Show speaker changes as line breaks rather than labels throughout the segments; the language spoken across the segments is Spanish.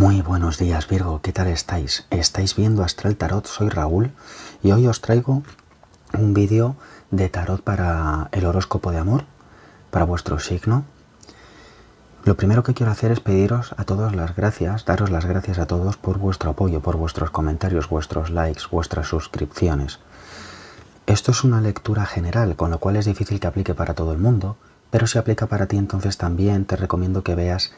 Muy buenos días, Virgo, ¿qué tal estáis? Estáis viendo Astral Tarot, soy Raúl y hoy os traigo un vídeo de tarot para el horóscopo de amor, para vuestro signo. Lo primero que quiero hacer es pediros a todos las gracias, daros las gracias a todos por vuestro apoyo, por vuestros comentarios, vuestros likes, vuestras suscripciones. Esto es una lectura general, con lo cual es difícil que aplique para todo el mundo, pero si aplica para ti, entonces también te recomiendo que veas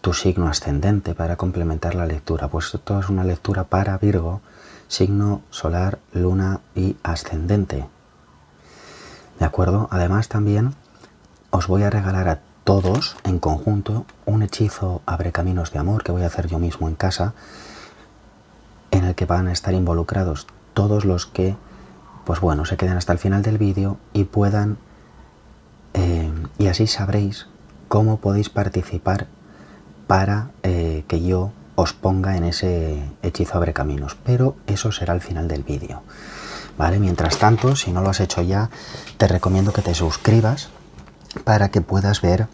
tu signo ascendente para complementar la lectura, pues esto es una lectura para Virgo, signo solar, luna y ascendente. ¿De acuerdo? Además también os voy a regalar a todos en conjunto un hechizo abre caminos de amor que voy a hacer yo mismo en casa, en el que van a estar involucrados todos los que, pues bueno, se queden hasta el final del vídeo y puedan, y así sabréis cómo podéis participar para que yo os ponga en ese hechizo abre caminos, pero eso será al final del vídeo, ¿vale? Mientras tanto, si no lo has hecho ya, te recomiendo que te suscribas para que puedas ver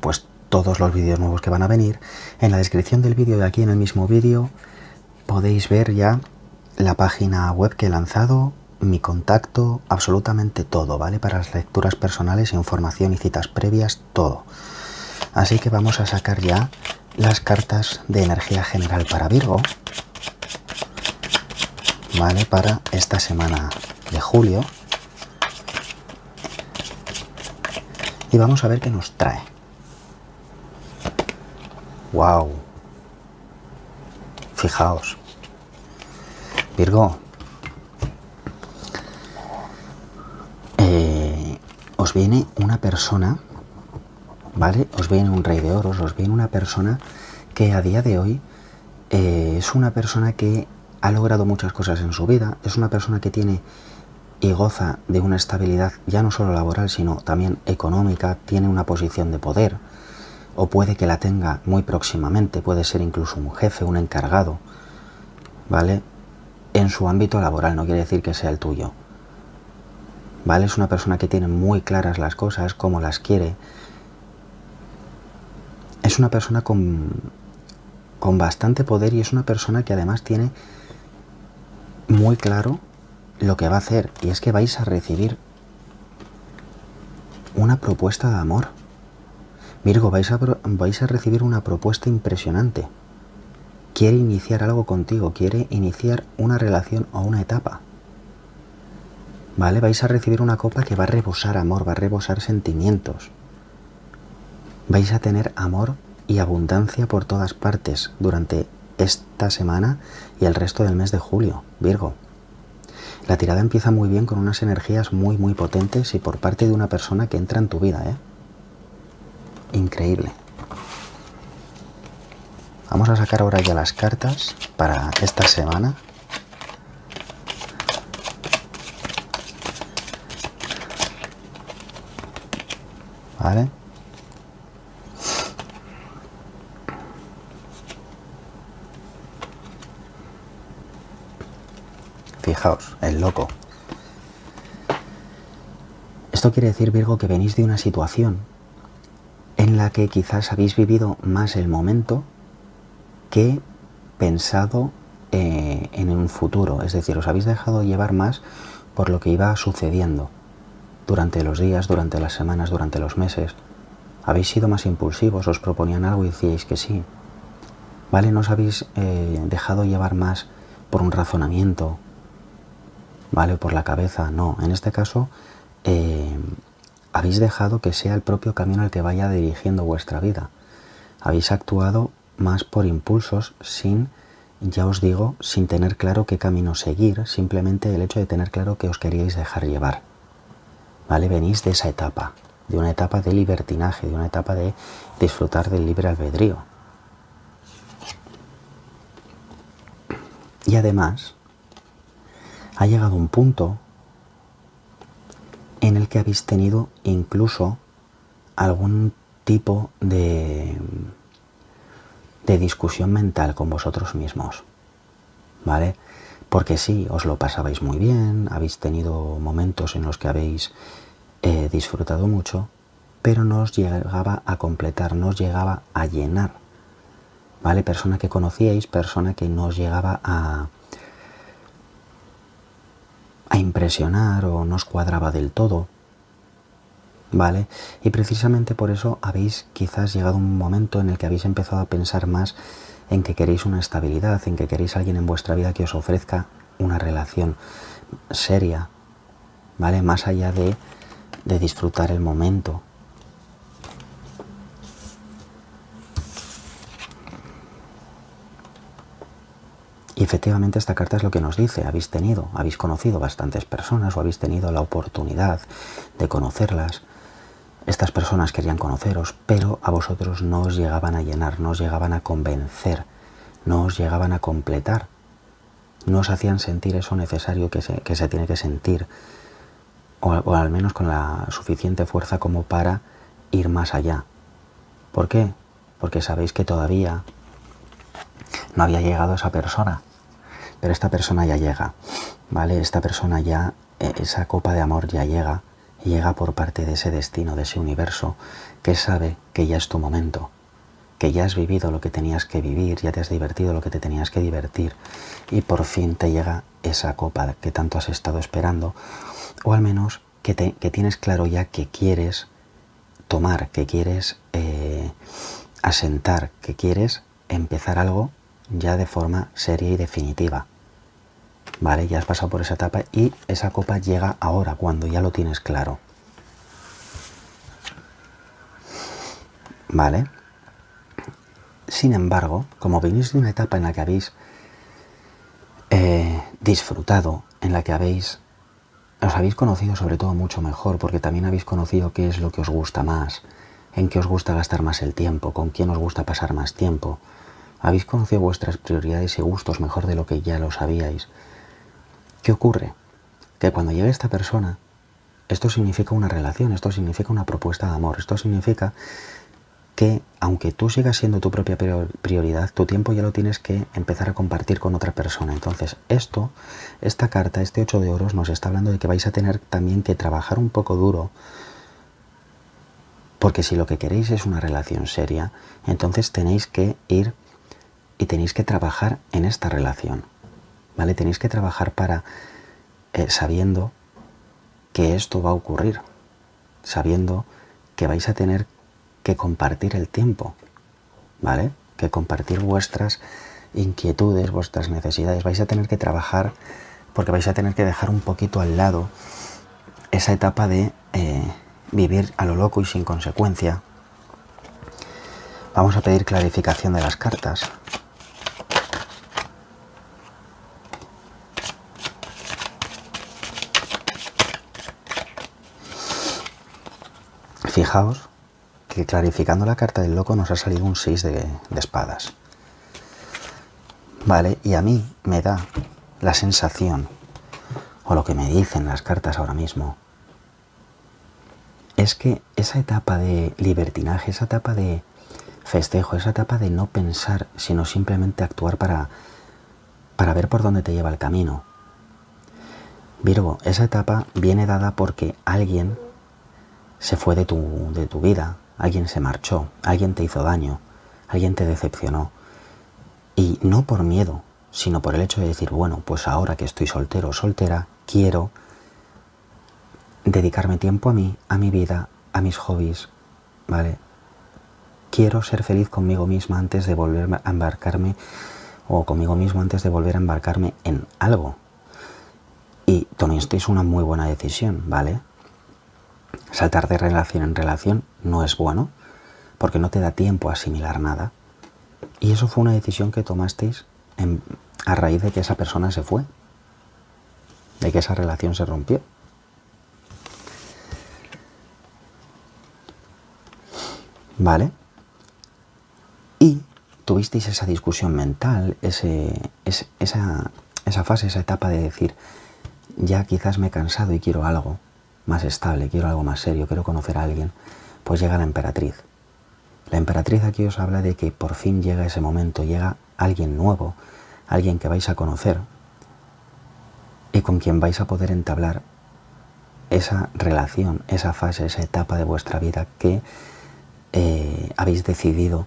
pues todos los vídeos nuevos que van a venir. En la descripción del vídeo de aquí, en el mismo vídeo, podéis ver ya la página web que he lanzado, mi contacto, absolutamente todo, ¿vale? Para las lecturas personales, información y citas previas, todo. Así que vamos a sacar ya las cartas de energía general para Virgo, ¿vale? Para esta semana de julio. Y vamos a ver qué nos trae. ¡Wow! Fijaos. Virgo. Os viene una persona, ¿vale? Os viene un rey de oros, os viene una persona que a día de hoy es una persona que ha logrado muchas cosas en su vida, es una persona que tiene y goza de una estabilidad ya no solo laboral, sino también económica, tiene una posición de poder, o puede que la tenga muy próximamente, puede ser incluso un jefe, un encargado, ¿vale? En su ámbito laboral, no quiere decir que sea el tuyo, ¿vale? Es una persona que tiene muy claras las cosas, cómo las quiere. Es una persona con bastante poder y es una persona que además tiene muy claro lo que va a hacer, y es que vais a recibir una propuesta de amor. Virgo, vais a recibir una propuesta impresionante. Quiere iniciar algo contigo, quiere iniciar una relación o una etapa, ¿vale? Vais a recibir una copa que va a rebosar amor, va a rebosar sentimientos. Vais a tener amor y abundancia por todas partes durante esta semana y el resto del mes de julio, Virgo. La tirada empieza muy bien, con unas energías muy muy potentes y por parte de una persona que entra en tu vida, ¿eh? Increíble. Vamos a sacar ahora ya las cartas para esta semana. ¿Vale? Fijaos, el loco. Esto quiere decir, Virgo, que venís de una situación en la que quizás habéis vivido más el momento que pensado en un futuro. Es decir, os habéis dejado llevar más por lo que iba sucediendo durante los días, durante las semanas, durante los meses. Habéis sido más impulsivos, os proponían algo y decíais que sí, ¿vale? No os habéis dejado llevar más por un razonamiento, ¿vale? Por la cabeza, no. En este caso, habéis dejado que sea el propio camino el que vaya dirigiendo vuestra vida. Habéis actuado más por impulsos, sin, ya os digo, sin tener claro qué camino seguir, simplemente el hecho de tener claro que os queríais dejar llevar, ¿vale? Venís de esa etapa, de una etapa de libertinaje, de una etapa de disfrutar del libre albedrío. Y además, ha llegado un punto en el que habéis tenido incluso algún tipo de discusión mental con vosotros mismos, ¿vale? Porque sí, os lo pasabais muy bien, habéis tenido momentos en los que habéis disfrutado mucho, pero no os llegaba a completar, no os llegaba a llenar ¿vale? Persona que conocíais, persona que no os llegaba a impresionar o no os cuadraba del todo, ¿vale? Y precisamente por eso habéis quizás llegado a un momento en el que habéis empezado a pensar más en que queréis una estabilidad, en que queréis a alguien en vuestra vida que os ofrezca una relación seria, ¿vale? Más allá de disfrutar el momento. Y efectivamente esta carta es lo que nos dice, habéis conocido bastantes personas o habéis tenido la oportunidad de conocerlas. Estas personas querían conoceros, pero a vosotros no os llegaban a llenar, no os llegaban a convencer, no os llegaban a completar, no os hacían sentir eso necesario que se tiene que sentir, o al menos con la suficiente fuerza como para ir más allá. ¿Por qué? Porque sabéis que todavía no había llegado esa persona, pero esta persona ya llega, ¿vale? Esta persona ya, esa copa de amor ya llega, y llega por parte de ese destino, de ese universo, que sabe que ya es tu momento, que ya has vivido lo que tenías que vivir, ya te has divertido lo que te tenías que divertir, y por fin te llega esa copa que tanto has estado esperando, o al menos que tienes claro ya que quieres tomar, que quieres asentar, que quieres empezar algo ya de forma seria y definitiva. Vale, ya has pasado por esa etapa y esa copa llega ahora, cuando ya lo tienes claro. Vale. Sin embargo, como venís de una etapa en la que habéis disfrutado, en la que os habéis conocido sobre todo mucho mejor, porque también habéis conocido qué es lo que os gusta más, en qué os gusta gastar más el tiempo, con quién os gusta pasar más tiempo. Habéis conocido vuestras prioridades y gustos mejor de lo que ya lo sabíais. ¿Qué ocurre? Que cuando llegue esta persona, esto significa una relación, esto significa una propuesta de amor, esto significa que aunque tú sigas siendo tu propia prioridad, tu tiempo ya lo tienes que empezar a compartir con otra persona. Entonces esta carta, este 8 de oros, nos está hablando de que vais a tener también que trabajar un poco duro, porque si lo que queréis es una relación seria, entonces tenéis que ir y tenéis que trabajar en esta relación, ¿vale? Tenéis que trabajar para sabiendo que esto va a ocurrir, sabiendo que vais a tener que compartir el tiempo, ¿vale? Que compartir vuestras inquietudes, vuestras necesidades. Vais a tener que trabajar porque vais a tener que dejar un poquito al lado esa etapa de vivir a lo loco y sin consecuencia. Vamos a pedir clarificación de las cartas. Fijaos que clarificando la carta del loco nos ha salido un 6 de espadas. Vale, y a mí me da la sensación, o lo que me dicen las cartas ahora mismo, es que esa etapa de libertinaje, esa etapa de festejo, esa etapa de no pensar, sino simplemente actuar para ver por dónde te lleva el camino. Virgo, esa etapa viene dada porque alguien se fue de tu vida, alguien se marchó, alguien te hizo daño, alguien te decepcionó. Y no por miedo, sino por el hecho de decir, bueno, pues ahora que estoy soltero o soltera, quiero dedicarme tiempo a mí, a mi vida, a mis hobbies, ¿vale? Quiero ser feliz conmigo misma antes de volver a embarcarme, o conmigo mismo antes de volver a embarcarme en algo. Y esto es una muy buena decisión, ¿vale? Saltar de relación en relación no es bueno, porque no te da tiempo a asimilar nada. Y eso fue una decisión que tomasteis a raíz de que esa persona se fue, de que esa relación se rompió. ¿Vale? Y tuvisteis esa discusión mental, esa fase, esa etapa de decir, ya quizás me he cansado y quiero algo más estable, quiero algo más serio, quiero conocer a alguien. Pues llega la emperatriz. La emperatriz aquí os habla de que por fin llega ese momento, llega alguien nuevo, alguien que vais a conocer y con quien vais a poder entablar esa relación, esa fase, esa etapa de vuestra vida que habéis decidido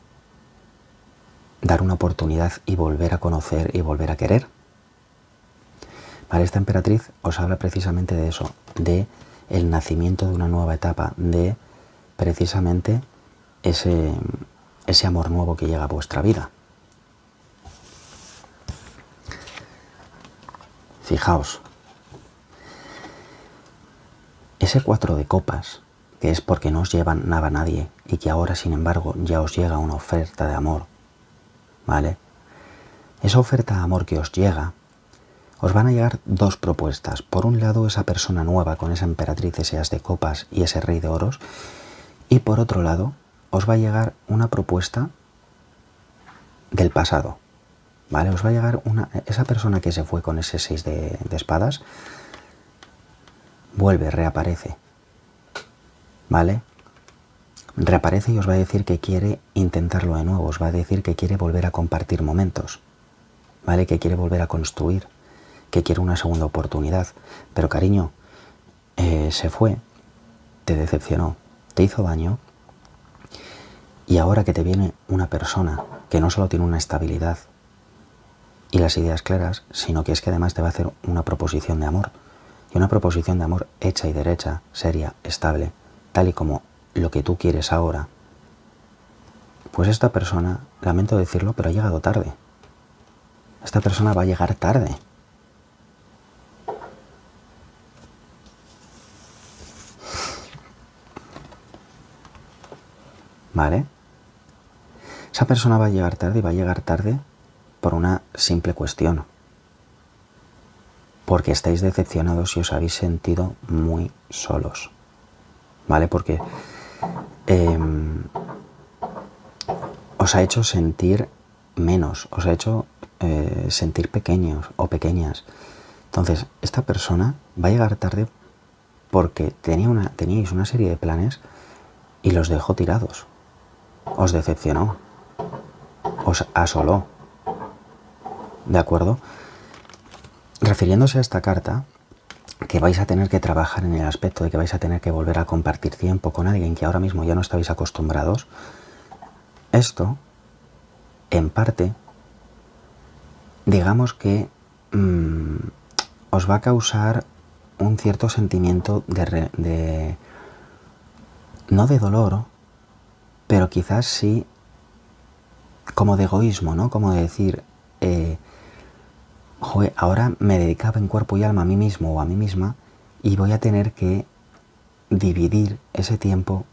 dar una oportunidad y volver a conocer y volver a querer. Vale, esta emperatriz os habla precisamente de eso, de el nacimiento de una nueva etapa, de precisamente ese amor nuevo que llega a vuestra vida. Fijaos, ese 4 de copas, que es porque no os llevan nada a nadie y que ahora, sin embargo, ya os llega una oferta de amor, ¿vale? Esa oferta de amor que os llega, os van a llegar dos propuestas. Por un lado, esa persona nueva con esa emperatriz, ese as de copas y ese rey de oros, y por otro lado, os va a llegar una propuesta del pasado, ¿vale? Os va a llegar esa persona que se fue con ese 6 de espadas, vuelve, reaparece, ¿vale? Reaparece y os va a decir que quiere intentarlo de nuevo, os va a decir que quiere volver a compartir momentos, ¿vale? Que quiere volver a construir, que quiere una segunda oportunidad. Pero cariño, se fue, te decepcionó, te hizo daño, y ahora que te viene una persona que no solo tiene una estabilidad y las ideas claras, sino que es que además te va a hacer una proposición de amor. Y una proposición de amor hecha y derecha, seria, estable, tal y como lo que tú quieres ahora. Pues esta persona, lamento decirlo, pero ha llegado tarde. Esta persona va a llegar tarde. ¿Vale? Esa persona va a llegar tarde y va a llegar tarde por una simple cuestión. Porque estáis decepcionados y os habéis sentido muy solos. ¿Vale? Porque os ha hecho sentir menos, os ha hecho sentir pequeños o pequeñas. Entonces, esta persona va a llegar tarde porque teníais una serie de planes y los dejó tirados. Os decepcionó. Os asoló. ¿De acuerdo? Refiriéndose a esta carta, que vais a tener que trabajar en el aspecto de que vais a tener que volver a compartir tiempo con alguien que ahora mismo ya no estáis acostumbrados, esto, en parte, digamos que os va a causar un cierto sentimiento no de dolor, pero quizás sí como de egoísmo, ¿no? Como de decir, joder, ahora me dedicaba en cuerpo y alma a mí mismo o a mí misma y voy a tener que dividir ese tiempo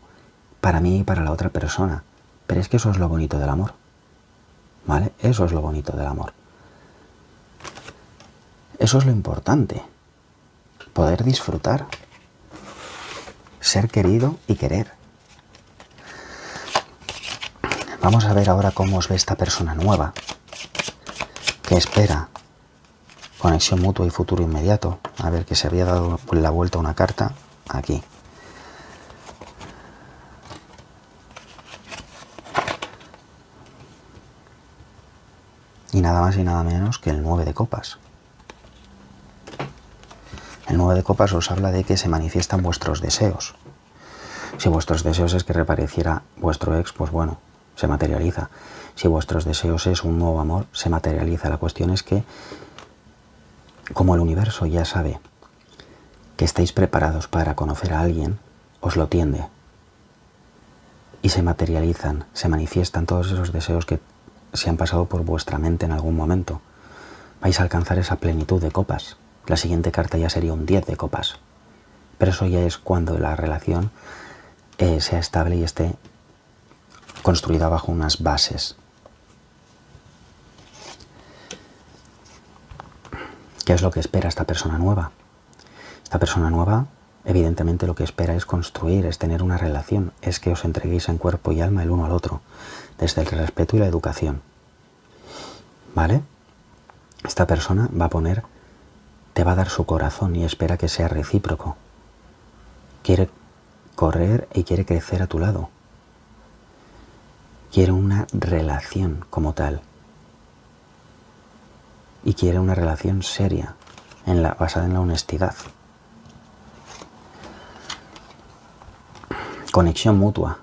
para mí y para la otra persona. Pero es que eso es lo bonito del amor, ¿vale? Eso es lo bonito del amor. Eso es lo importante. Poder disfrutar. Ser querido y querer. Vamos a ver ahora cómo os ve esta persona nueva, que espera conexión mutua y futuro inmediato. A ver, que se había dado la vuelta a una carta aquí. Y nada más y nada menos que el 9 de copas. El 9 de copas os habla de que se manifiestan vuestros deseos. Si vuestros deseos es que reapareciera vuestro ex, pues bueno, se materializa. Si vuestros deseos es un nuevo amor, se materializa. La cuestión es que, como el universo ya sabe que estáis preparados para conocer a alguien, os lo tiende. Y se materializan, se manifiestan todos esos deseos que se han pasado por vuestra mente en algún momento. Vais a alcanzar esa plenitud de copas. La siguiente carta ya sería un 10 de copas. Pero eso ya es cuando la relación sea estable y esté construida bajo unas bases. ¿Qué es lo que espera esta persona nueva? Esta persona nueva, evidentemente, lo que espera es construir, es tener una relación, es que os entreguéis en cuerpo y alma el uno al otro, desde el respeto y la educación. ¿Vale? Esta persona te va a dar su corazón y espera que sea recíproco. Quiere correr y quiere crecer a tu lado. Quiere una relación como tal. Y quiere una relación seria, basada en la honestidad. Conexión mutua.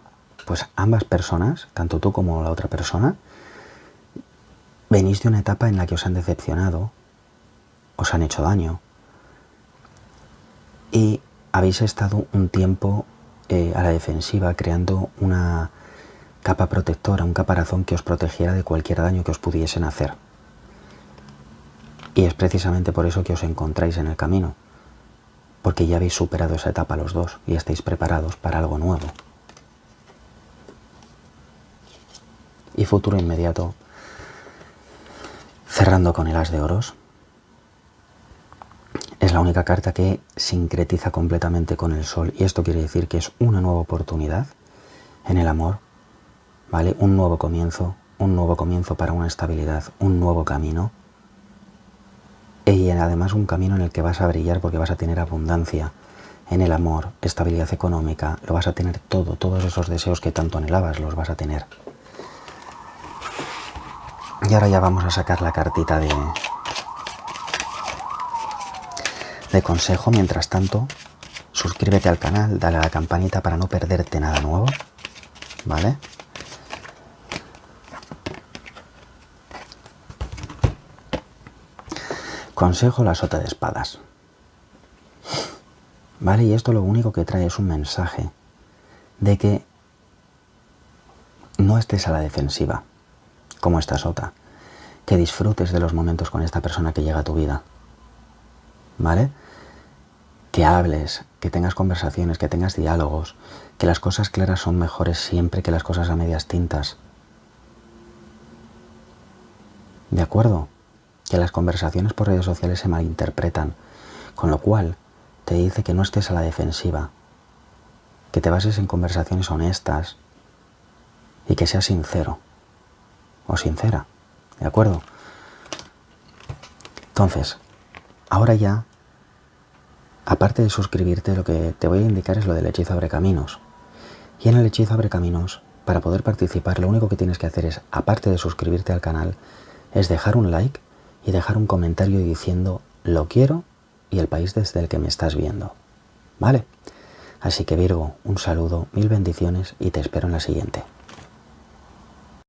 Pues ambas personas, tanto tú como la otra persona, venís de una etapa en la que os han decepcionado, os han hecho daño y habéis estado un tiempo a la defensiva creando una capa protectora, un caparazón que os protegiera de cualquier daño que os pudiesen hacer. Y es precisamente por eso que os encontráis en el camino, porque ya habéis superado esa etapa los dos y estáis preparados para algo nuevo. Y futuro inmediato, cerrando con el as de oros, es la única carta que sincretiza completamente con el sol, y esto quiere decir que es una nueva oportunidad en el amor, ¿vale? Un nuevo comienzo para una estabilidad, un nuevo camino, y además un camino en el que vas a brillar porque vas a tener abundancia en el amor, estabilidad económica, lo vas a tener todo, todos esos deseos que tanto anhelabas los vas a tener. Y ahora ya vamos a sacar la cartita de consejo. Mientras tanto, suscríbete al canal, dale a la campanita para no perderte nada nuevo, ¿vale? Consejo, la sota de espadas, ¿vale? Y esto lo único que trae es un mensaje de que no estés a la defensiva, como esta sota, que disfrutes de los momentos con esta persona que llega a tu vida, ¿vale? Que hables, que tengas conversaciones, que tengas diálogos, que las cosas claras son mejores siempre que las cosas a medias tintas. ¿De acuerdo? Que las conversaciones por redes sociales se malinterpretan, con lo cual te dice que no estés a la defensiva, que te bases en conversaciones honestas y que seas sincero o sincera, ¿de acuerdo? Entonces, ahora ya, aparte de suscribirte, lo que te voy a indicar es lo del hechizo Abre Caminos. Y en el hechizo Abre Caminos, para poder participar, lo único que tienes que hacer es, aparte de suscribirte al canal, es dejar un like y dejar un comentario diciendo lo quiero y el país desde el que me estás viendo, ¿vale? Así que Virgo, un saludo, 1000 bendiciones y te espero en la siguiente.